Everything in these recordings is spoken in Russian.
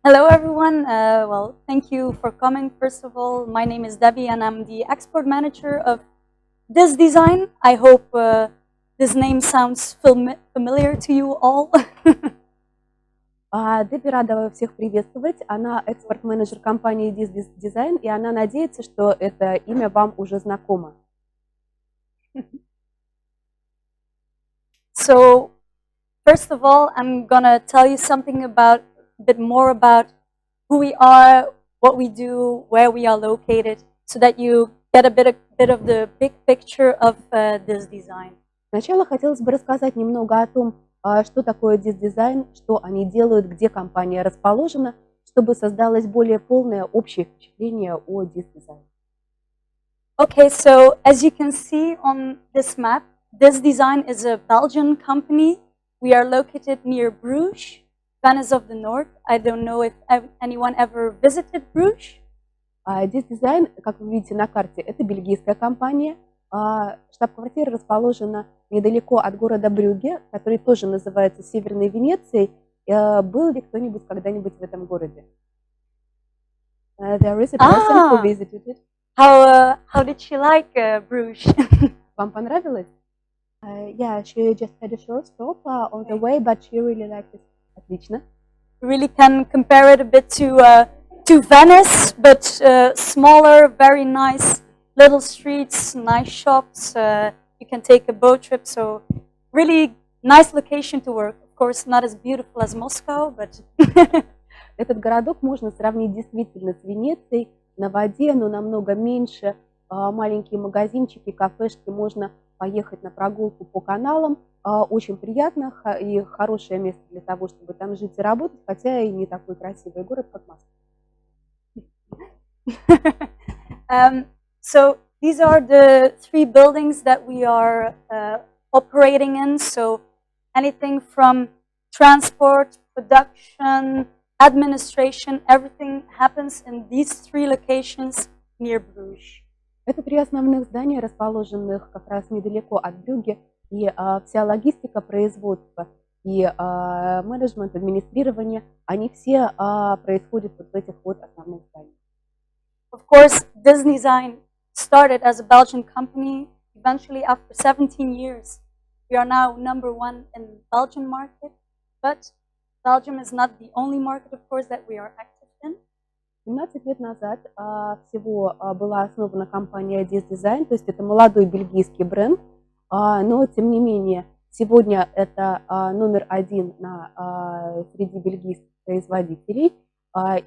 Hello, everyone. Thank you for coming. First of all, my name is Debbie, and I'm the export manager of DIZZ Design. I hope this name sounds familiar to you all. Дебби рада всех приветствовать. Она экспорт-менеджер компании DIZZ Design, и она надеется, что это имя вам уже знакомо. So, first of all, I'm gonna tell you something a bit more about who we are, what we do, where we are located, so that you get a bit of the big picture of this design. Сначала хотелось бы рассказать немного о том, что такое DIZZ Design, что они делают, где компания расположена, чтобы создалось более полное общее впечатление о DIZZ Design. Okay, so as you can see on this map, DIZZ Design is a Belgian company. We are located near Bruges, Venice of the North. I don't know if anyone ever visited Bruges. DIZZ Design, как вы видите на карте, это бельгийская компания. Штаб-квартира расположена недалеко от города Брюгге, который тоже называется Северной Венецией. Был ли кто-нибудь когда-нибудь в этом городе? There is a person who visited it. How did she like Bruges? Вам понравилось? Yeah, she just had a short stop on the way, but she really liked it. Отлично. Really can compare it a bit to Venice, but smaller, very nice little streets, nice shops. You can take a boat trip, so really nice location to work. Of course, not as beautiful as Moscow, but Этот городок можно сравнить действительно с Венецией, на воде, но намного меньше. Маленькие магазинчики, кафешки, можно поехать на прогулку по каналам. Очень приятно и хорошее место для того, чтобы там жить и работать, хотя и не такой красивый город, как Москва. So these are the three buildings that we are operating in. So anything from transport, production, administration, everything happens in these three locations near Bruges. Это три основных здания, расположенных как раз недалеко от Брюгге, и вся логистика производства и менеджмент, администрирование, они все происходят вот в этих вот основных зданиях. Of course, DIZZ Design started as a Belgian company. Eventually, after 17 years, we are now #1 in the Belgian market. But Belgium is not the only market, of course, that we are active in. 17 лет назад всего была основана компания DIZZ Design, то есть это молодой бельгийский бренд, но тем не менее сегодня это номер один среди бельгийских производителей,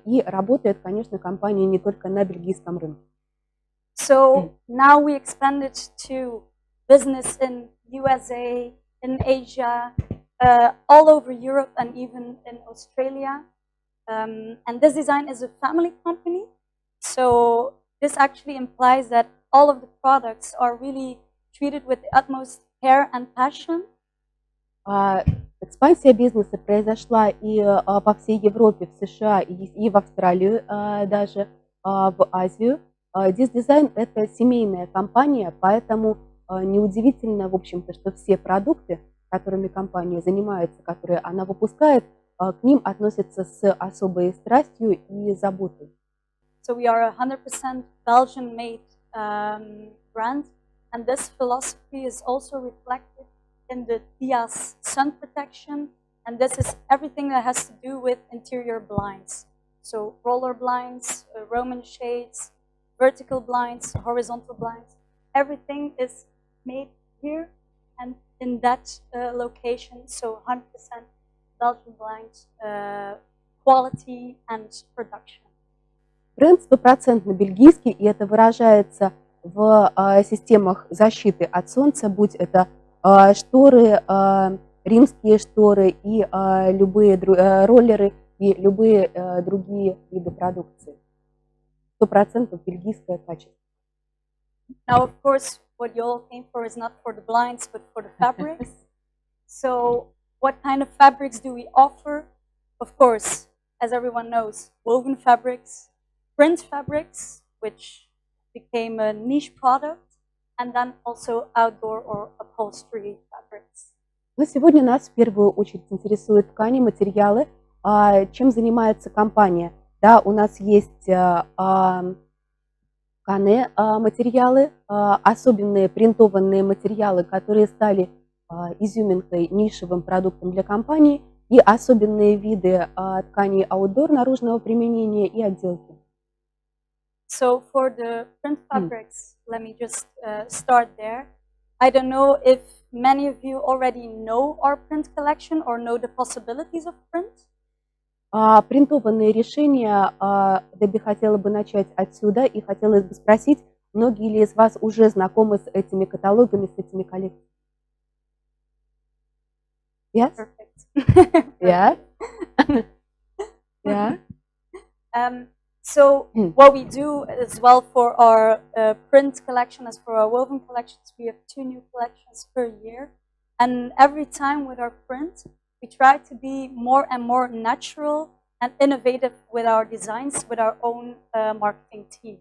и работает, конечно, компания не только на бельгийском рынке. So now we expanded to business in USA, in Asia, all over Europe, and even in Australia. And DIZZ Design is a family company, so this actually implies that all of the products are really treated with the utmost care and passion. Экспансия бизнеса произошла и по всей Европе, в США, и в Австралию, даже в Азию. DIZZ Design – это семейная компания, поэтому неудивительно, в общем-то, что все продукты, которыми компания занимается, которые она выпускает, к ним относятся с особой страстью и заботой. So we are a 100% Belgian-made brand, and this philosophy is also reflected in the DIZZ sun protection, and this is everything that has to do with interior blinds. So roller blinds, Roman shades, vertical blinds, horizontal blinds, everything is made here and in that location, so 100% Belgian blinds, quality and production. Бренд стопроцентно бельгийский, и это выражается в системах защиты от солнца, будь это шторы, римские шторы и любые роллеры и любые другие виды продукции. 100% бельгийское качество. Now, of course, what you all came for is not for the blinds, but for the fabrics. So, what kind of fabrics do we offer? Of course, as everyone knows, woven fabrics, print fabrics, which became a niche product, and then also outdoor or upholstery fabrics. Но сегодня нас в первую очередь интересуют ткани, материалы. чем занимается компания. Да, у нас есть ткани материалы, особенные принтованные материалы, которые стали изюминкой, нишевым продуктом для компании, и особенные виды тканей outdoor наружного применения и отделки. So for the print fabrics, let me just start there. I don't know if many of you already know our print collection or know the possibilities of print. Принтованные решения, Дебби хотела бы начать отсюда и хотелось бы спросить, многие ли из вас уже знакомы с этими каталогами, с этими коллекциями? Yes? Perfect. Yeah. Yeah. So what we do as well for our print collection as for our woven collections, we have 2 new collections per year. And every time with our print, we try to be more and more natural and innovative with our designs, with our own marketing team.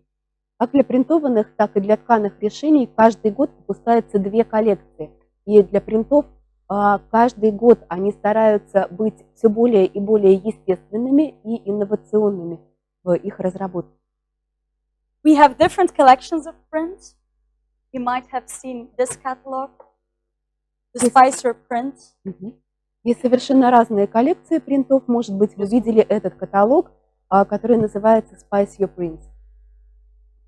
Как для принтованных, так и для тканых решений каждый год выпускаются 2 коллекции. И для принтов каждый год они стараются быть все более и более естественными и инновационными в их разработке. We have different collections of prints. You might have seen this catalog, the Spicer print. Есть совершенно разные коллекции принтов. Может быть, вы видели этот каталог, который называется Spice Your Prints.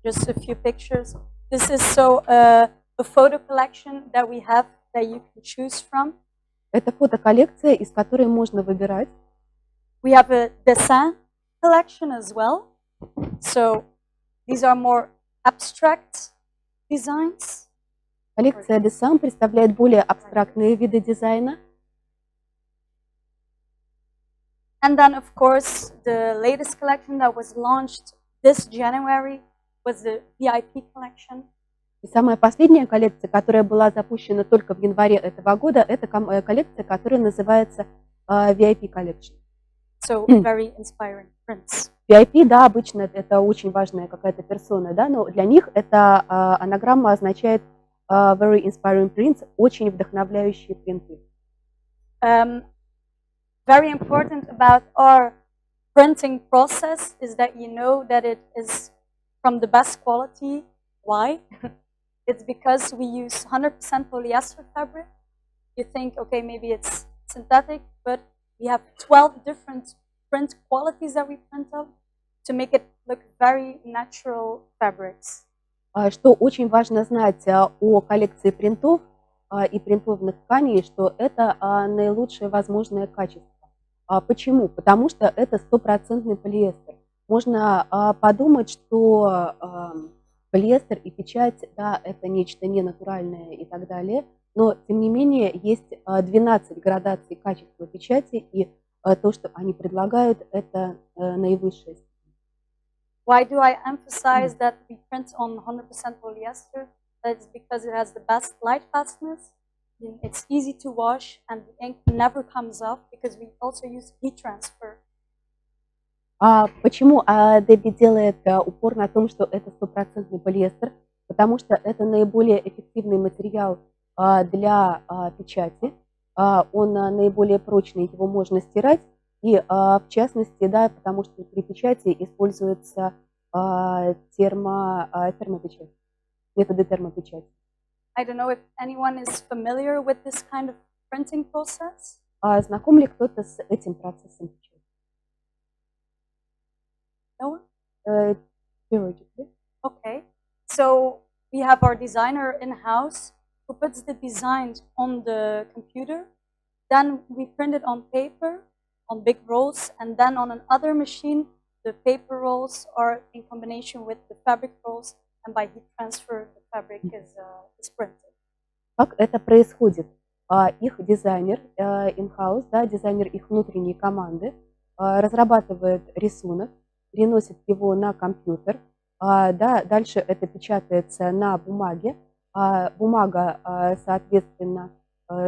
Just a few pictures. This is so a photo collection that we have that you can choose from. Это фотоколлекция, из которой можно выбирать. We have a design collection as well. So these are more abstract designs. Коллекция DECO представляет более абстрактные виды дизайна. And then, of course, the latest collection that was launched this January was the VIP collection. И самая последняя коллекция, которая была запущена только в январе этого года, это коллекция, которая называется VIP Collection. So very inspiring prints. VIP, да, обычно это очень важная какая-то персона, да, но для них эта анаграмма означает very inspiring prints, очень вдохновляющие принты. Very important about our printing process is that you know that it is from the best quality. Why? It's because we use 100% polyester fabric. You think, okay, maybe it's synthetic, but we have 12 different print qualities that we print of to make it look very natural fabrics. Что очень важно знать о коллекции принтов и принтованных тканей, что это наилучшее возможное качество. Почему? Потому что это 100% полиэстер. Можно подумать, что полиэстер и печать, да, это нечто ненатуральное и так далее, но тем не менее есть 12 градаций качества печати, и то, что они предлагают, это наивысшее. Why do I emphasize that we print on 100% polyester? That's because it has the best light fastness. It's easy to wash, and the ink never comes off because we also use heat transfer. Почему Дебби делает упор на том, что это 100% полиэстер? Потому что это наиболее эффективный материал для печати. Он наиболее прочный, его можно стирать. И в частности, да, потому что при печати используется термопечать, методы термопечати. I don't know if anyone is familiar with this kind of printing process. Знаком ли кто-то с этим процессом печати? No one? Theoretically. Okay. So we have our designer in-house who puts the designs on the computer. Then we print it on paper, on big rolls, and then on another machine, the paper rolls are in combination with the fabric rolls, and by heat transfer, the fabric is printed. Как это происходит? Их дизайнер in-house, да, дизайнер их внутренней команды, разрабатывает рисунок, переносит его на компьютер, да, дальше это печатается на бумаге, бумага, соответственно,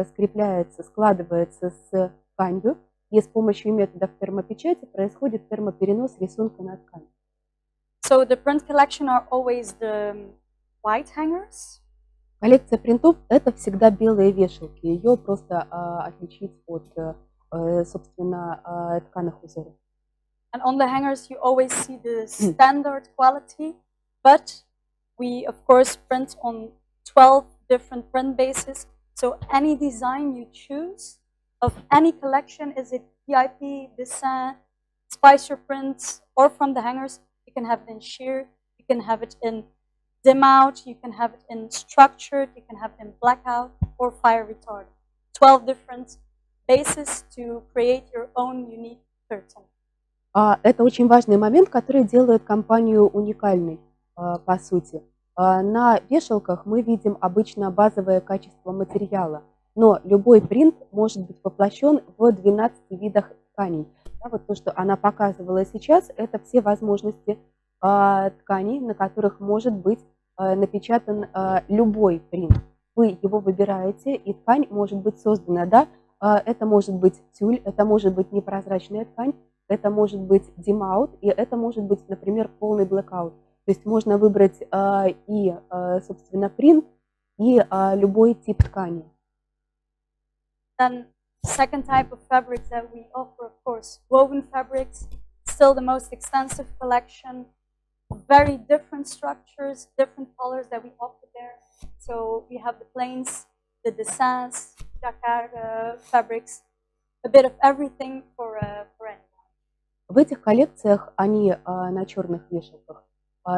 скрепляется, складывается с тканью, и с помощью методов термопечати происходит термоперенос рисунка на ткань. So the print collection are always the white hangers. Коллекция принтов – это всегда белые вешалки. Ее просто отличить от собственно, тканых узоров. And on the hangers, you always see the standard quality, but we, of course, print on 12 different print bases. So any design you choose of any collection, is it VIP, dessin, spicer prints, or from the hangers, you can have it in sheer, you can have it in dim out, you can have it in structured, you can have it in blackout, or fire retardant. 12 different bases to create your own unique curtain. Это очень важный момент, который делает компанию уникальной, по сути. На вешалках мы видим обычно базовое качество материала, но любой принт может быть воплощен в 12 видах тканей. Да, вот то, что она показывала сейчас, это все возможности тканей, на которых может быть напечатан любой принт. Вы его выбираете, и ткань может быть создана. Да? Это может быть тюль, это может быть непрозрачная ткань, это может быть dim out, и это может быть, например, полный blackout. То есть можно выбрать и, собственно, принт, и любой тип ткани. Then second type of fabrics that we offer, of course, woven fabrics, still the most extensive collection, very different structures, different colors that we offer there. So we have the plains, the dessins, jacquard fabrics, a bit of everything for anyone. В этих коллекциях, они на черных вешалках,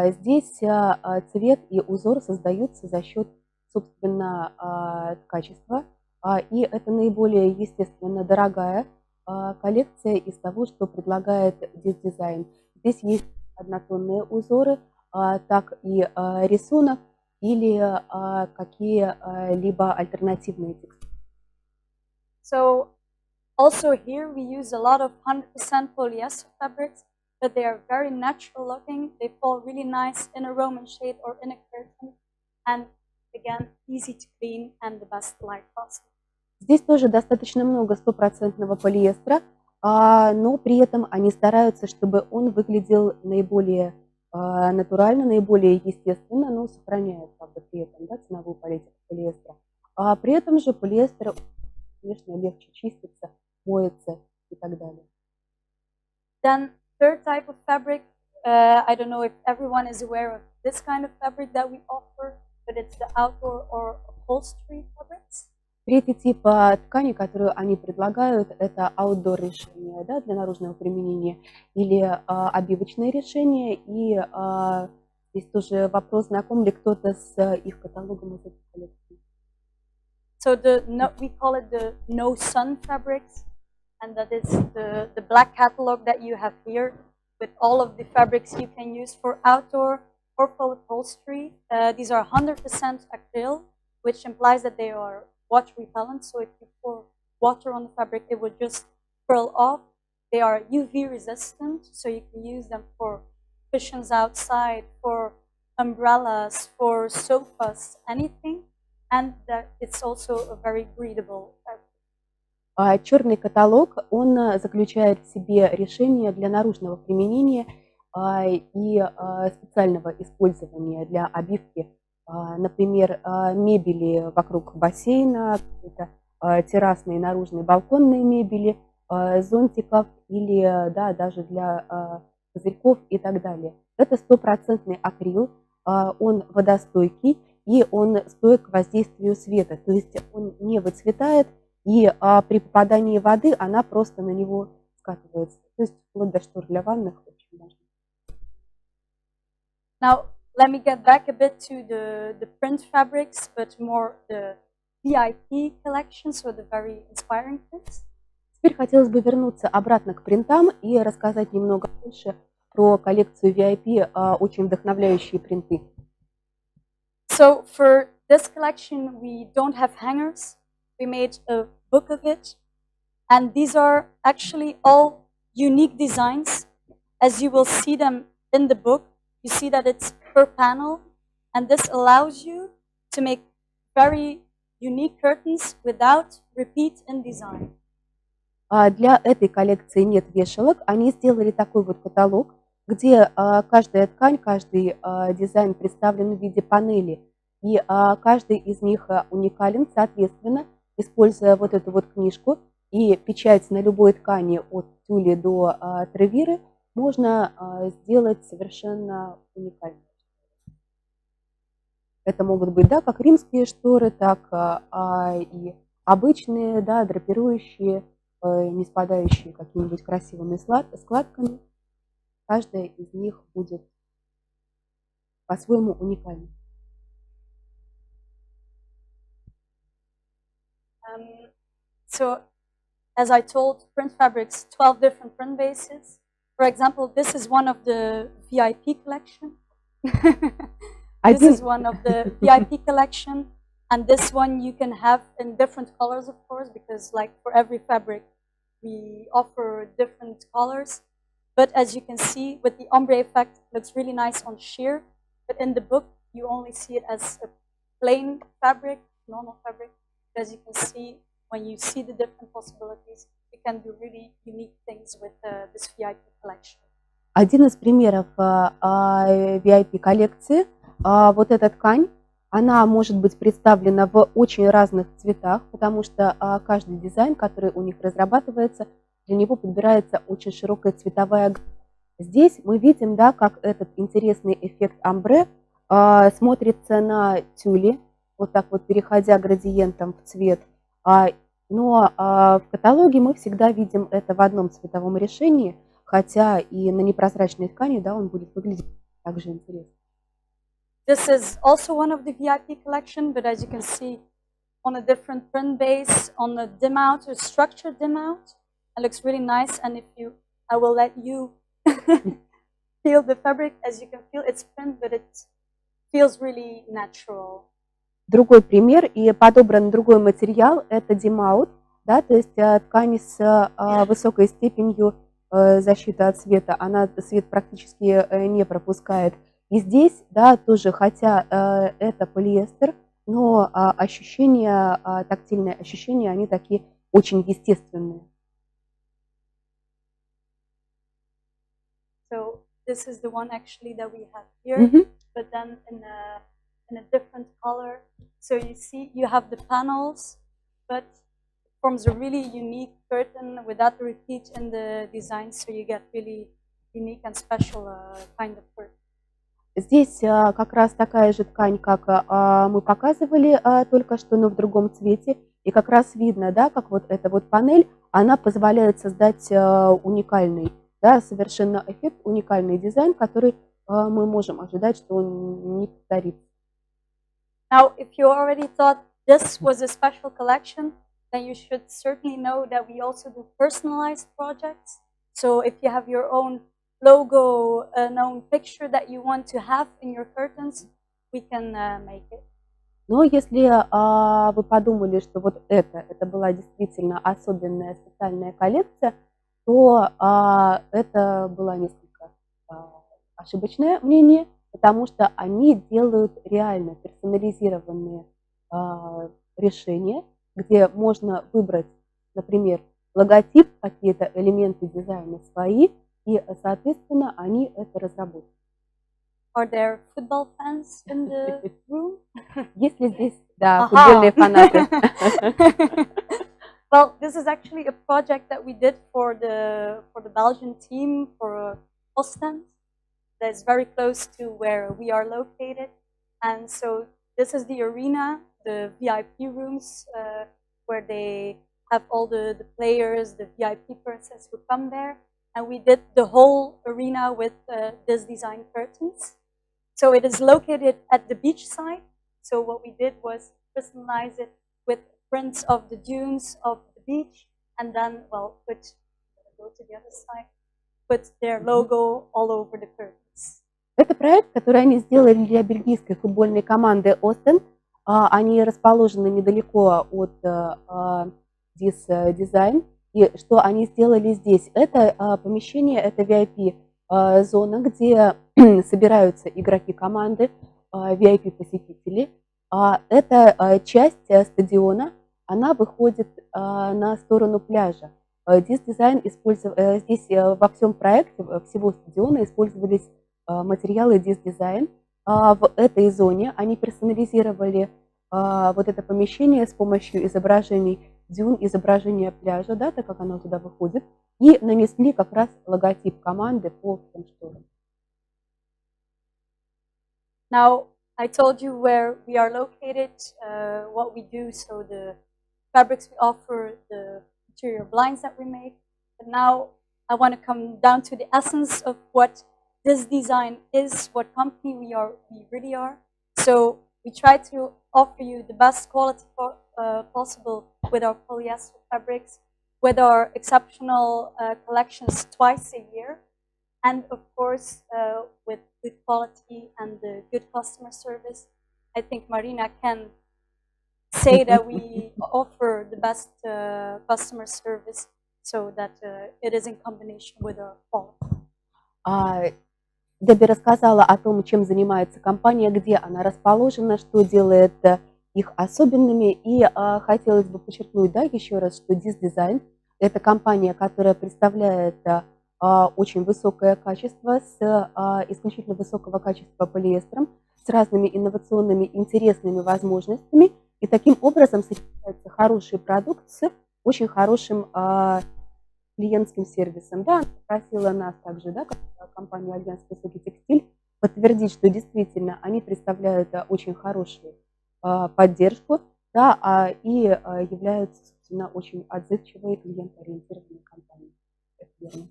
здесь цвет и узор создаются за счет, собственно, качества. И это наиболее, естественно, дорогая коллекция из того, что предлагает DIZZ DESIGN. Здесь есть однотонные узоры, так и рисунок или какие-либо альтернативные тексты. So also here we use a lot of 100% polyester fabrics, but they are very natural looking. They fall really nice in a Roman shade or in a curtain, and again, easy to clean and the best light possible. Здесь тоже достаточно много стопроцентного полиэстера, но при этом они стараются, чтобы он выглядел наиболее натурально, наиболее естественно, но сохраняя, правда, при этом, да, ценовую политику полиэстера. При этом же полиэстер, конечно, легче чистится, моется и так далее. Then third type of fabric, I don't know if everyone is aware of this kind of fabric that we offer, but it's the outdoor or upholstery fabrics. Третий тип ткани, которую они предлагают, это outdoor решение, да, для наружного применения, или обивочное решение. И здесь тоже вопрос, знаком ли кто-то с их каталогом из этих коллекций. So we call it the no sun fabrics, and that is the black catalog that you have here with all of the fabrics you can use for outdoor or for upholstery. These are 100% acrylic, which implies that they are water repellent. So if you pour water on the fabric, it will just curl off. They are UV resistant, so you can use them for cushions outside, for umbrellas, for sofas, anything. And that it's also a very breathable fabric. Черный каталог, он заключает в себе решения для наружного применения и специального использования для обивки, например, мебели вокруг бассейна, террасные, наружные, балконные мебели, зонтиков или, да, даже для козырьков и так далее. Это стопроцентный акрил, он водостойкий и он стоек к воздействию света, то есть он не выцветает, и при попадании воды она просто на него скатывается. То есть вплоть до штор для ванных очень важно. Now, let me get back a bit to the print fabrics, but more the VIP collection, so the very inspiring prints. Теперь хотелось бы вернуться обратно к принтам и рассказать немного больше про коллекцию VIP, очень вдохновляющие принты. So for this collection, we don't have hangers. We made a book of it, and these are actually all unique designs. As you will see them in the book, you see that it's per panel, and this allows you to make very unique curtains without repeat in design. Для этой коллекции нет вешалок. Они сделали такой вот каталог, где каждая ткань, каждый дизайн представлен в виде панели, и каждый из них уникален, соответственно, используя вот эту вот книжку, и печать на любой ткани от тюля до тревиры можно сделать совершенно уникально. Это могут быть, да, как римские шторы, так и обычные, да, драпирующие, не спадающие какими-нибудь красивыми складками. Каждая из них будет по-своему уникальной. So, as I told, print fabrics, 12 different print bases. For example, this is one of the VIP collection. This is one of the VIP collection, and this one you can have in different colors, of course, because like for every fabric, we offer different colors. But as you can see, with the ombre effect, it looks really nice on sheer. But in the book, you only see it as a plain fabric, normal fabric. As you can see, when you see the different possibilities, you can do really unique things with this VIP collection. Один из примеров VIP-коллекции, вот эта ткань, она может быть представлена в очень разных цветах, потому что каждый дизайн, который у них разрабатывается, для него подбирается очень широкая цветовая гамма. Здесь мы видим, да, как этот интересный эффект амбре смотрится на тюле, вот так вот переходя градиентом в цвет. Но в каталоге мы всегда видим это в одном цветовом решении, хотя и на непрозрачной ткани, да, он будет выглядеть также интересно. This is also one of the VIP collection, but as you can see, on a different print base, on a dim out or structured dim out, it looks really nice. And if you, I will let you feel the fabric. As you can feel, it's print, but it feels really natural. Другой пример, и подобран другой материал, это dim out, да, то есть ткань с высокой степенью защиты от света, она свет практически не пропускает. И здесь, да, тоже, хотя это полиэстер, но ощущения, тактильные ощущения, они такие очень естественные. So this is the one actually that we have here, but then in a different color. So you see, you have the panels, but it forms a really unique curtain without the repeat in the design, so you get really unique and special kind of curtain. Здесь как раз такая же ткань, как мы показывали только что, но в другом цвете. И как раз видно, да, как вот эта вот панель, она позволяет создать уникальный, да, совершенно эффект, уникальный дизайн, который мы можем ожидать, что он не повторится. Now, if you already thought this was a special collection, then you should certainly know that we also do personalized projects. So if you have your own logo, an own picture that you want to have in your curtains, we can make it. Но если вы подумали, что вот это была действительно особенная специальная коллекция, то это было несколько ошибочное мнение, потому что они делают реально персонализированные решения, где можно выбрать, например, логотип, какие-то элементы дизайна свои, и, соответственно, они это разработают. Are there football fans in the room? Есть ли здесь, да, футбольные фанаты? Well, this is actually a project that we did for the Belgian team for Ostend. That's very close to where we are located, and so this is the arena, the VIP rooms, where they have all the players, the VIP persons who come there, and we did the whole arena with this design curtains. So it is located at the beach side. So what we did was personalize it with prints of the dunes of the beach, and then, well, go to the other side, put their logo all over the curtains. Это проект, который они сделали для бельгийской футбольной команды Остенд. Они расположены недалеко от DIZZ DESIGN. И что они сделали здесь? Это помещение, это VIP-зона, где собираются игроки команды, VIP-посетители. Эта часть стадиона, она выходит на сторону пляжа. DIZZ DESIGN здесь во всем проекте, всего стадиона использовались материалы DIZZ DESIGN. В этой зоне они персонализировали вот это помещение с помощью изображений дюн, изображение пляжа, да, так как оно туда выходит, и нанесли как раз логотип команды по всем шторам. Now, I told you where we are located, what we do, so the fabrics we offer, the interior blinds that we make. But now I want to come down to the essence of what this design is, what company we really are. So we try to offer you the best quality possible with our polyester fabrics, with our exceptional collections twice a year, and of course with good quality and good customer service. I think Marina can say that we offer the best customer service, so that it is in combination with our quality. Дебби рассказала о том, чем занимается компания, где она расположена, что делает их особенными. И хотелось бы подчеркнуть, да, еще раз, что DIZZ DESIGN – это компания, которая представляет очень высокое качество, с исключительно высокого качества полиэстером, с разными инновационными, интересными возможностями. И таким образом сочетается хороший продукт с очень хорошим клиентским сервисом. Да, она попросила нас также, да, как компанию Альянс Высокий текстиль, подтвердить, что действительно они представляют очень хорошую поддержку, да, и являются, собственно, очень отзывчивой клиентоориентированной компанией. Это верно.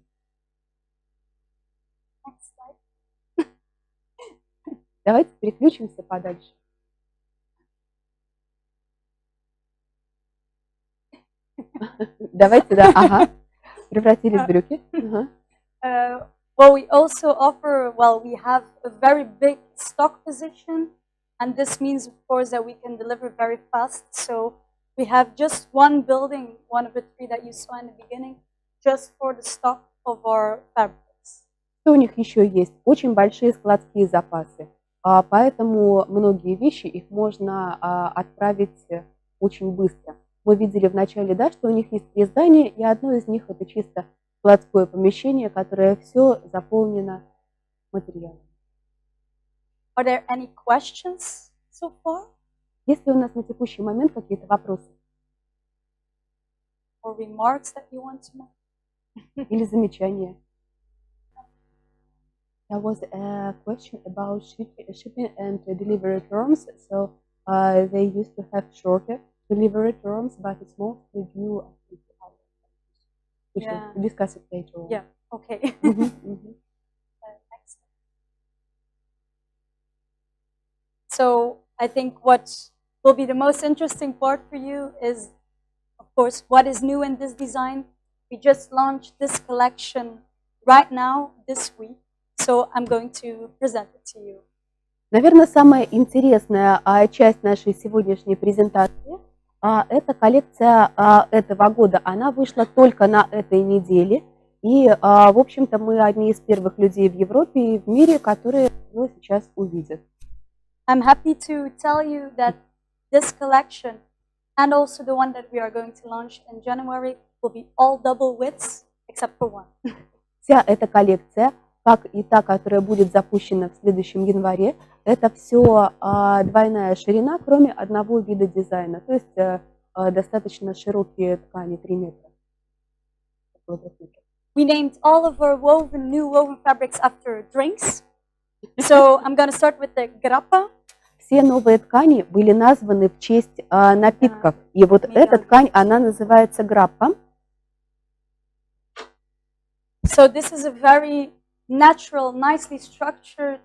Давайте переключимся подальше. Давайте, да, ага. Превратились в брюки. Well, we also offer, well, we have a very big stock position, and this means, of course, that we can deliver very fast. So we have just one building, one of the three that you saw in the beginning, just for the stock of our fabrics. У них еще есть очень большие складские запасы, поэтому многие вещи их можно отправить очень быстро. Мы видели в начале, да, что у них есть 3 здания, и одно из них это чисто складское помещение, которое все заполнено материалом. Are there any questions so far? Есть ли у нас на текущий момент какие-то вопросы? Or remarks that you want to make? Или замечания? There was a question about shipping and delivery terms. So they used to have shorter delivery terms, but it's mostly due to we should discuss it later on. Yeah, okay. Next. So I think what will be the most interesting part for you is, of course, what is new in this design. We just launched this collection right now, this week. So I'm going to present it to you. Наверное, самая интересная часть нашей сегодняшней презентации – это коллекция этого года. Она вышла только на этой неделе. И, в общем-то, мы одни из первых людей в Европе и в мире, которые ее сейчас увидят. I'm happy to tell you that this collection and also the one that we are going to launch in January will be all double widths, except for one. Вся эта коллекция, как и та, которая будет запущена в следующем январе, это все двойная ширина, кроме одного вида дизайна, то есть достаточно широкие ткани, 3 метра. We named all of our new woven fabrics after drinks. So I'm going to start with the grappa. Все новые ткани были названы в честь напитков. И вот эта ткань, она называется граппа. So this is a very natural, nicely structured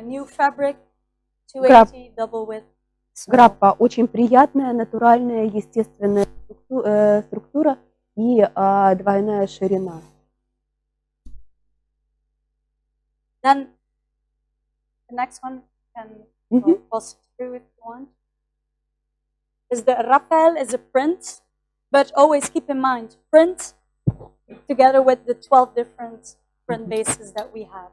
new fabric, 280 double width. Граппа очень приятная, натуральная, естественная структура и двойная ширина. Then the next one can pass through if you want. Is the rappel is a print, but always keep in mind print together with the 12 different print bases that we have.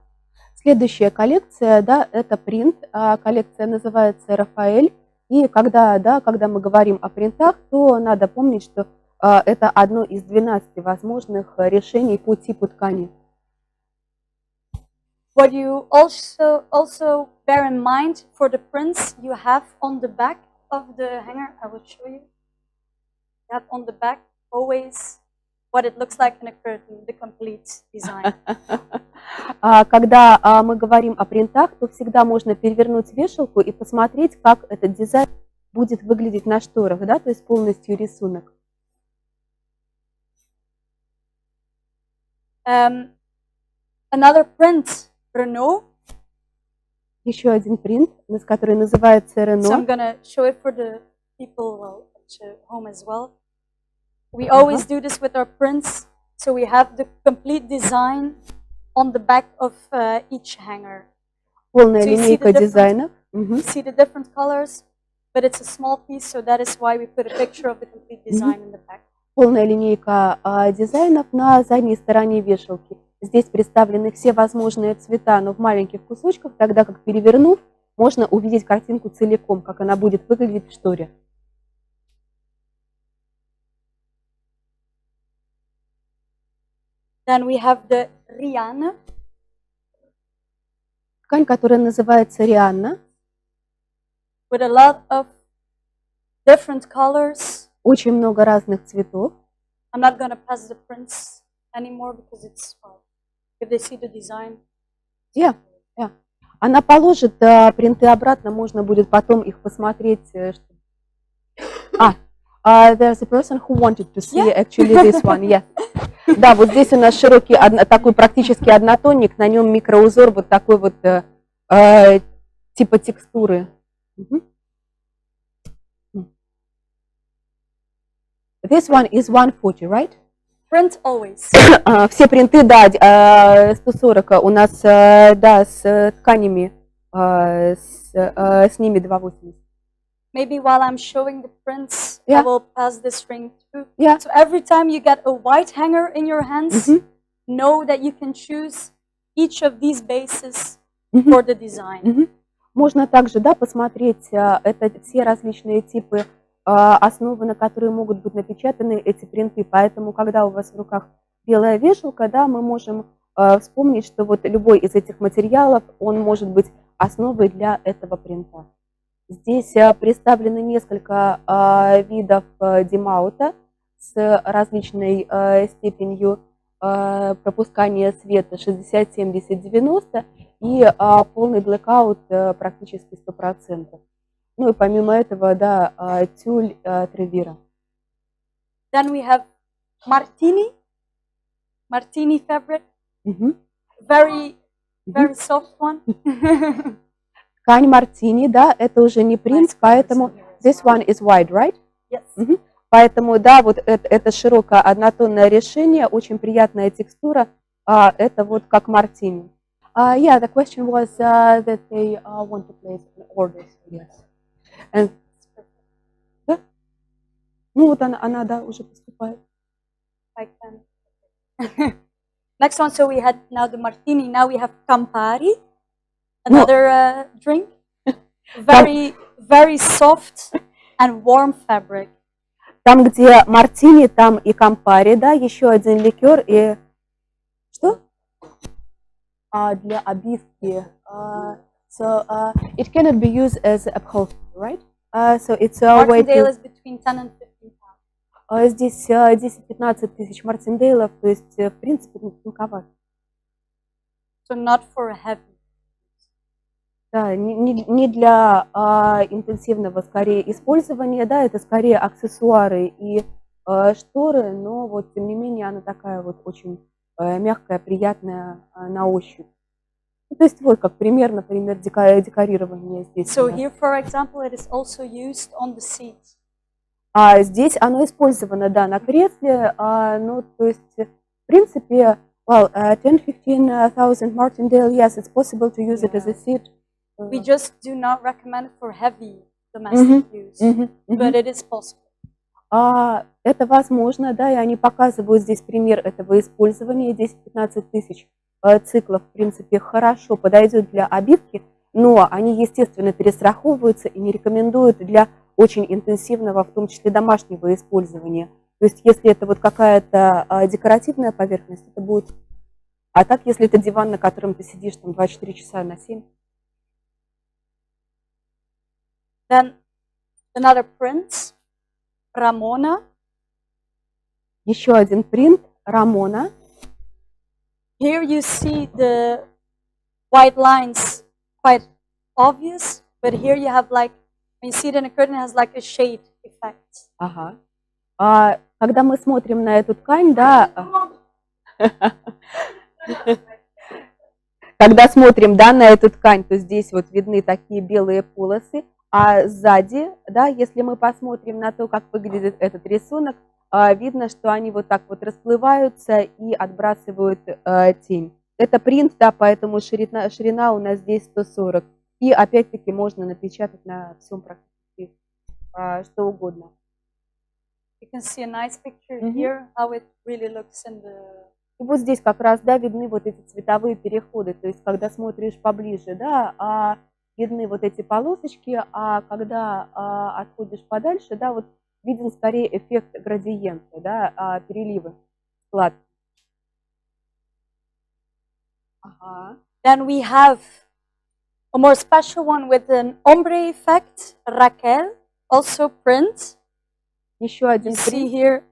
Следующая коллекция, да, это принт. Коллекция называется Рафаэль. И когда мы говорим о принтах, то надо помнить, что это одно из 12 возможных решений по типу ткани. What you also bear in mind for the prints you have on the back of the hanger, I will show you. have on the back always what it looks like in a curtain, the complete design. Когда мы говорим о принтах, то всегда можно перевернуть вешалку и посмотреть, как этот дизайн будет выглядеть на шторах, да, то есть полностью рисунок. Another print, Renault. Еще один принт, который называется So I'm Renault. gonna show it for the people at home as well. We always do this with our prints. So we have the complete design on the back of each hanger. Полная So you see линейка the дизайнов. You see the different colors, but it's a small piece, so that is why we put a picture of the complete design in the back. Полная линейка дизайнов на задней стороне вешалки. Здесь представлены все возможные цвета, но в маленьких кусочках, тогда как перевернув, можно увидеть картинку целиком, как она будет выглядеть в шторе. Then we have the Rihanna. Ткань, которая называется Рианна. With a lot of different colors. Очень много разных цветов. I'm not going to pass the prints anymore because it's, well, if they see the design. Yeah. Она положит принты обратно, можно будет потом их посмотреть. There's a person who wanted to see actually this one. Yeah. Да, вот здесь у нас широкий, такой практически однотонник, на нем микроузор, вот такой вот типа текстуры. This one is 140, right? Print always. Все принты, да, 140 у нас, да, с тканями, с ними 280. Maybe while I'm showing the prints, I will pass this ring too. Yeah. So every time you get a white hanger in your hands, know that you can choose each of these bases for the design. Можно также, да, посмотреть это все различные типы основы, на которые могут быть напечатаны эти принты. Поэтому, когда у вас в руках белая вешалка, да, мы можем вспомнить, что вот любой из этих материалов, он может быть основой для этого принта. Здесь представлены несколько видов димаута с различной степенью пропускания света 60, 70, 90 и полный блэкаут практически 100%. Ну и помимо этого, да, тюль Тревира. Then we have Martini fabric, very soft one. Ткань Мартини, да, это уже не принт, поэтому this one is wide, right? Yes. Поэтому, да, вот это широкое однотонное решение, очень приятная текстура, это вот как Мартини. Yeah, the question was that they want to place orders. Yes. And, да? Ну вот она, да, уже поступает. I can. Next one, so we had now the Martini, now we have Campari. Another drink, very soft and warm fabric. Там, где мартини, там и кампари, да, еще один ликер и что? Для обивки. So it cannot be used as upholstery, right? So it's a way Martindale is between 10 and 15 pounds. Здесь 10-15 тысяч мартиндейлов, то есть в принципе тонковато. So not for a heavy. Да, не для интенсивного, скорее, использования, да, это скорее аксессуары и шторы, но вот тем не менее она такая вот очень мягкая, приятная на ощупь. Ну, то есть вот как пример, например, декорирование здесь. So here, for example, it is also used on the seat. Здесь оно использовано, да, на кресле, ну, то есть, в принципе, well, 10-15,000 Martindale, yes, it's possible to use it as a seat. We just do not recommend it for heavy domestic use, but it is possible. Это возможно, да, и они показывают здесь пример этого использования. 10-15 тысяч циклов, в принципе, хорошо подойдет для обивки, но они, естественно, перестраховываются и не рекомендуют для очень интенсивного, в том числе домашнего использования. То есть, если это вот какая-то декоративная поверхность, это будет... А так, если это диван, на котором ты сидишь там 24 часа на 7. Then another print, Ramona. Еще один принт Рамона. Here you see the white lines quite obvious, but here you have like, when you see it in a curtain, it has like a shade effect. Ага. Когда мы смотрим на эту ткань, да, когда смотрим, да, на эту ткань, то здесь вот видны такие белые полосы, а сзади, да, если мы посмотрим на то, как выглядит этот рисунок, видно, что они вот так вот расплываются и отбрасывают тень. Это принт, да, поэтому ширина у нас здесь 140. И опять-таки можно напечатать на всем практически что угодно. You can see a nice picture here, how it really looks in the... И вот здесь как раз, да, видны вот эти цветовые переходы. То есть, когда смотришь поближе, да, видны вот эти полосочки, а когда отходишь подальше, да, вот виден скорее эффект градиента, да, переливы, складки. Ага. Then we have a more special one with an ombre effect, Raquel, also print. Еще один You see принт. here,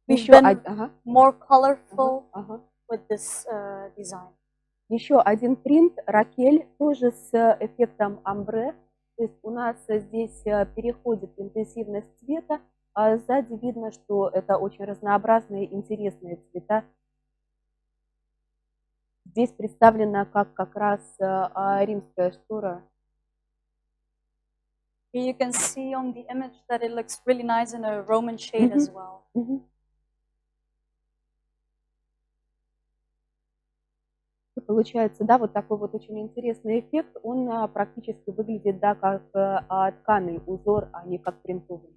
we've Еще been more colorful with this design. Еще один принт Ракель, тоже с эффектом амбре. То есть у нас здесь переходит интенсивность цвета, а сзади видно, что это очень разнообразные, интересные цвета. Здесь представлена как раз римская штора. Here you can see on the image that it looks really nice in a Roman shade as well. И получается, да, вот такой вот очень интересный эффект. Он практически выглядит, да, как тканый узор, а не как принтовый.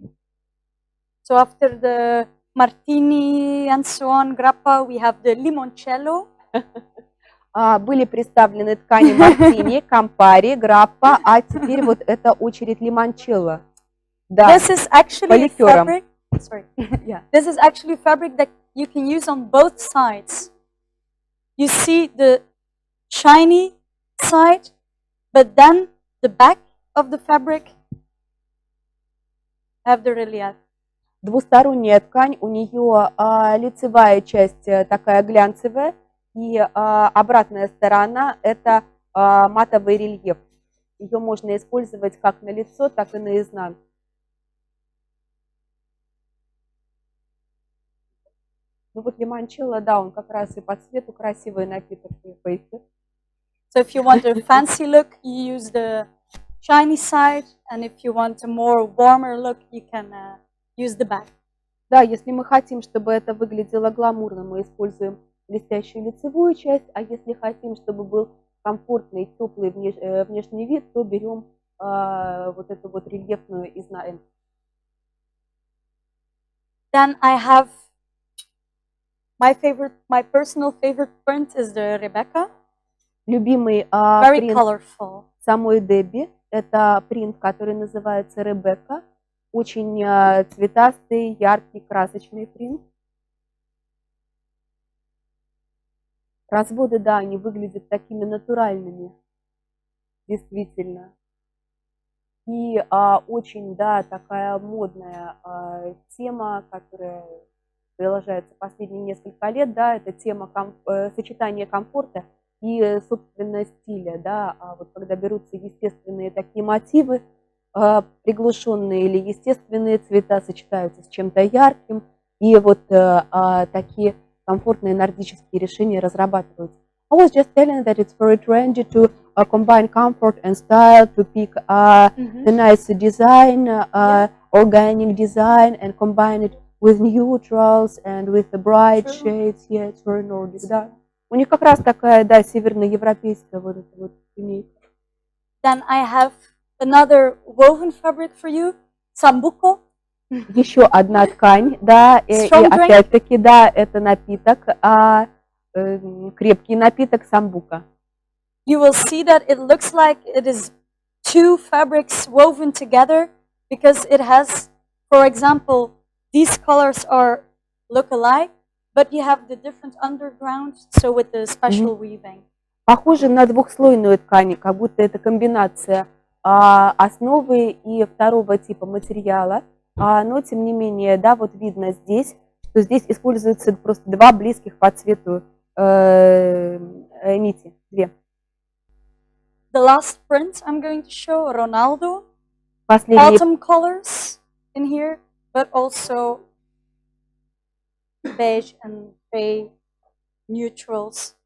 So after the martini and so on, grappa, we have the limoncello. Были представлены ткани мартини, кампари, граппа, а теперь вот это очередь лимончелло. Да, This is actually fabric. Sorry. Yeah. This is actually fabric that you can use on both sides. You see the shiny side, but then the back of the fabric have the relief. Двусторонняя ткань, у нее лицевая часть такая глянцевая, и обратная сторона это матовый рельеф. Ее можно использовать как на лицо, так и на изнанку. Ну вот лимончелло, да, он как раз и по цвету красивый напиток, и по эффекту. So if you want a fancy look, you use the shiny side, and if you want a more warmer look, you can use the back. Да, если мы хотим, чтобы это выглядело гламурно, мы используем блестящую лицевую часть, а если хотим, чтобы был комфортный, теплый внешний вид, то берем вот эту вот рельефную изнанку. Then I have my personal favorite print is the Rebecca. Любимый Very принт colorful. самой Дебби, это принт, который называется Ребекка. Очень цветастый, яркий, красочный принт. Разводы, да, они выглядят такими натуральными, действительно. И очень, да, такая модная тема, которая продолжается последние несколько лет, да, это тема сочетания комфорта и, собственно, стиля, да, вот когда берутся естественные такие мотивы, приглушенные или естественные цвета сочетаются с чем-то ярким, и вот такие комфортные нордические решения разрабатываются. I was just telling that it's very trendy to combine comfort and style, to pick the nice design, organic design, and combine it with neutrals and with the bright shades. Yeah, it's very Nordic, да. У них как раз такая, да, северноевропейская вот эта вот линейка. Then I have another woven fabric for you, sambuco. Еще одна ткань, да, и опять-таки, да, это напиток, крепкий напиток самбука. You will see that it looks like it is two fabrics woven together because it has, for example, these colors look alike, but you have the different underground, so with the special weaving. Похоже на двухслойную ткань, как будто это комбинация основы и второго типа материала. но тем не менее, да, вот видно здесь, что здесь используются просто два близких по цвету нити, две. The last print I'm going to show, Ronaldo, Последний, autumn colors in here, but also beige and gray neutrals.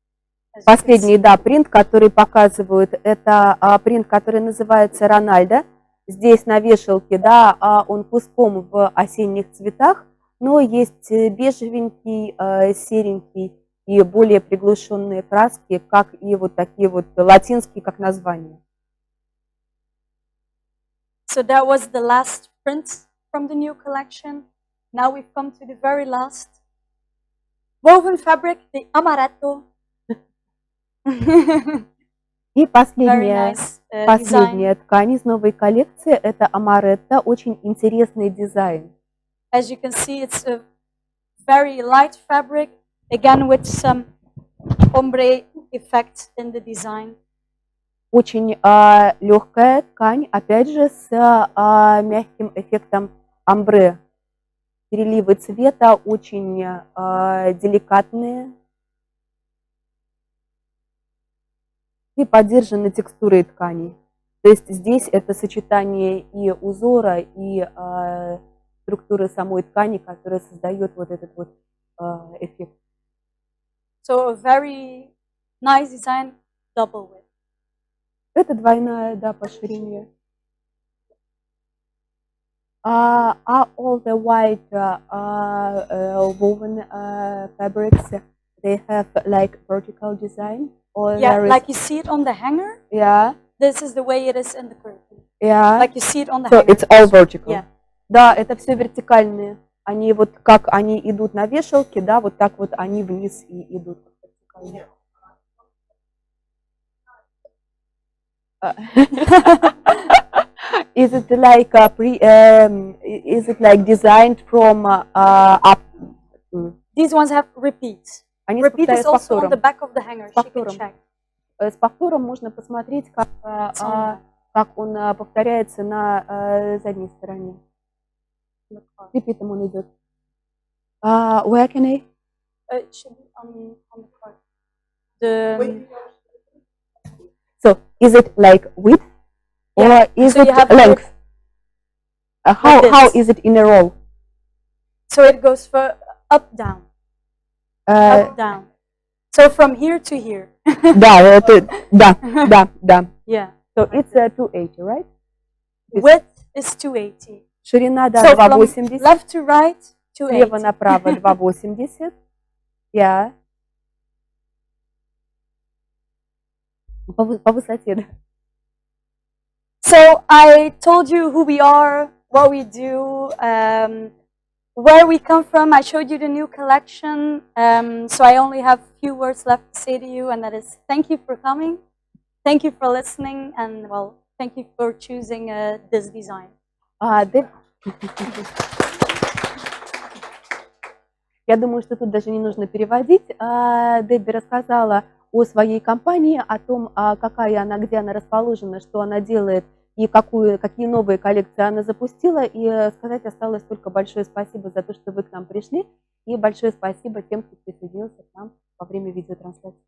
последний, да, принт, который показывают, это принт, который называется Рональдо. Здесь на вешалке, да, он куском в осенних цветах, но есть бежевенький, серенький и более приглушенные краски, как и вот такие вот латинские, как название. So that was the last print from the new collection. Now we've come to the very last. Woven fabric, the amaretto. И Very последняя, nice последняя design. ткань из новой коллекции – это амаретто, очень интересный дизайн. As you can see, it's a very light fabric, again with some ombre effect in the design. Очень легкая ткань, опять же, с мягким эффектом омбре. Переливы цвета очень деликатные и поддержаны текстурой тканей. То есть здесь это сочетание и узора, и структуры самой ткани, которая создает вот этот вот эффект. So a very nice design, double width. Это двойная, да, по ширине. Are all the white woven fabrics, they have like vertical design? Or Yeah, there is, like you see it on the hanger. yeah, This is the way it is in the curtain. yeah. Like you see it on the So hanger. it's all vertical. Yeah. Да, это все вертикальные. Они вот как они идут на вешалке, да, вот так вот они вниз и идут. Is it like is it like designed from up? These ones have repeats. Они Repeat is с also on the повтором. back of the hanger. С She can повтором. check. С повтором можно посмотреть, как он повторяется на задней стороне. Репитом он идет. Where can I? It should be on the card. The So is it like width Yeah, or is so it you have length? How this. is it in a roll? so it goes for up down, up down. So from here to here. Да, да. Yeah. So it's 280, right? Width is 280. Ширина, да, So from 280. left to right, Слева 280. направо 280. Yeah. По высоте, да. So I told you who we are, what we do, where we come from. I showed you the new collection. So I only have a few words left to say to you, and that is thank you for coming, thank you for listening, and well, thank you for choosing this design. Я думаю, что тут даже не нужно переводить. Дебби рассказала о своей компании, о том, какая она, где она расположена, что она делает и какие новые коллекции она запустила. И сказать осталось только большое спасибо за то, что вы к нам пришли, и большое спасибо тем, кто присоединился к нам во время видеотрансляции.